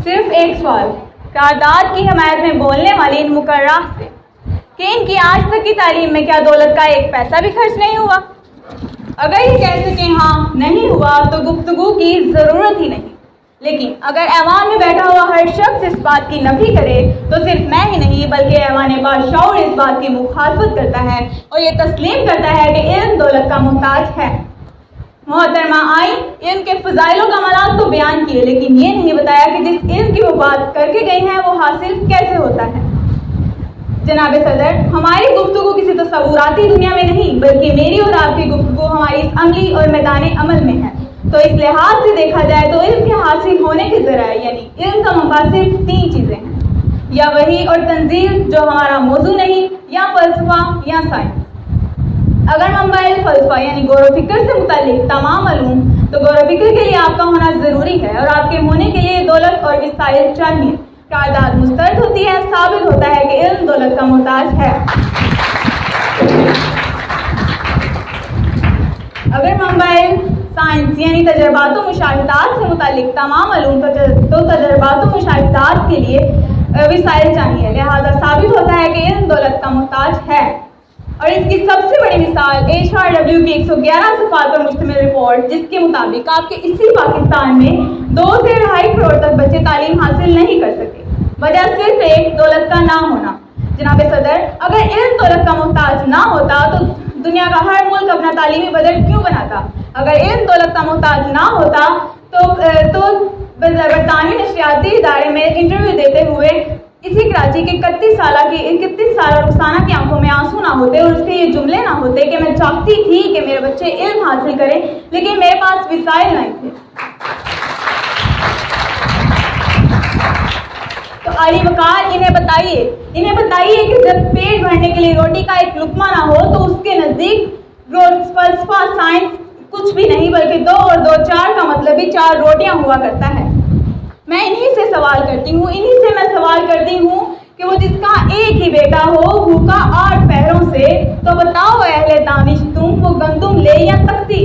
صرف ایک سوال قرارداد کی حمایت میں بولنے والی ان مقررات سے کہ ان کی آج تک کی تعلیم میں کیا دولت کا ایک پیسہ بھی خرچ نہیں ہوا؟ اگر یہ کہہ سکیں ہاں نہیں ہوا تو گفتگو کی ضرورت ہی نہیں، لیکن اگر ایوان میں بیٹھا ہوا ہر شخص اس بات کی نفی کرے تو صرف میں ہی نہیں بلکہ ایوان باشعور اس بات کی مخالفت کرتا ہے اور یہ تسلیم کرتا ہے کہ علم دولت کا محتاج ہے۔ محترمہ آئین علم کے فضائل و کمالات تو بیان کیے، لیکن یہ نہیں بتایا کہ جس علم کی وہ بات کر کے گئی ہیں وہ حاصل کیسے ہوتا ہے۔ جناب صدر، ہماری گفتگو کسی تصوراتی دنیا میں نہیں بلکہ میری اور آپ کی گفتگو ہماری اس عملی اور میدان عمل میں ہے۔ تو اس لحاظ سے دیکھا جائے تو علم کے حاصل ہونے کے ذرائع یعنی علم کا منبع صرف 3 چیزیں ہیں، یا وحی اور تنزیل جو ہمارا موضوع نہیں، یا فلسفہ یا سائنس۔ اگر منبع فلسفہ یعنی غور و فکر سے متعلق تمام علوم تو غور و فکر کے لیے آپ کا ہونا ضروری ہے، اور آپ کے ہونے کے لیے دولت اور وسائل چاہیے۔ قرارداد مسترد ہوتی ہے، ثابت ہوتا ہے کہ علم دولت کا محتاج ہے۔ اگر منبع سائنس یعنی تجربات و مشاہدات سے متعلق تمام علوم تو تجربات و مشاہدات کے لیے وسائل چاہیے، لہذا ثابت ہوتا ہے کہ علم دولت کا محتاج ہے۔ اور اس کی سب سے بڑی مثال HRW کی 111 صفحات پر مشتمل رپورٹ، جس کے مطابق آپ کے اسی پاکستان میں 2 سے 2.5 کروڑ تک بچے تعلیم حاصل نہیں کر سکے، وجہ صرف ایک دولت کا نہ ہونا۔ جناب صدر، اگر علم دولت کا محتاج نہ ہوتا تو دنیا کا ہر ملک اپنا تعلیمی بجٹ کیوں بناتا؟ اگر علم دولت کا محتاج نہ ہوتا تو برطانوی نشریاتی ادارے میں انٹرویو دیتے ہوئے اسی کراچی کے 31 سالہ رخسانہ کی آنکھوں میں آنسو نہ ہوتے اور اس کے یہ جملے نہ ہوتے کہ میں چاہتی تھی کہ میرے بچے علم حاصل کریں لیکن میرے پاس وسائل نہیں تھے۔ تو عالی وقار انہیں بتائیے کہ جب پیٹ بھرنے کے لیے روٹی کا ایک لقمہ نہ ہو تو اس کے نزدیک فلسفہ سائنس کچھ بھی نہیں بلکہ 2 اور 2 4 کا مطلب بھی 4 روٹیاں ہوا کرتا ہے۔ میں انہی سے سوال کرتی ہوں کہ وہ جس کا ایک ہی بیٹا ہو بھوکا 8 پہروں سے، تو بتاؤ اہل دانش تم وہ گندم لے یا تختی؟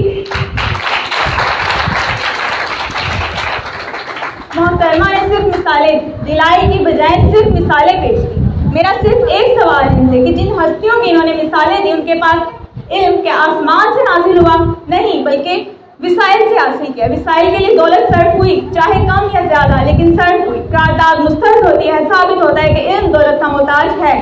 محترمہ نے صرف مثالیں دلائی کی بجائے صرف مثالیں پیش کی۔ میرا صرف ایک سوال ان سے کہ جن ہستیوں کی انہوں نے مثالیں دی ان کے پاس علم کے آسمان سے نازل ہوا؟ نہیں، بلکہ وسائل سے حاصل کیا۔ وسائل کے لیے دولت صرف ہوئی، چاہے کم یا زیادہ، لیکن صرف ہوئی۔ قرارداد مسترد ہوتی ہے، ثابت ہوتا ہے کہ علم دولت کا محتاج ہے۔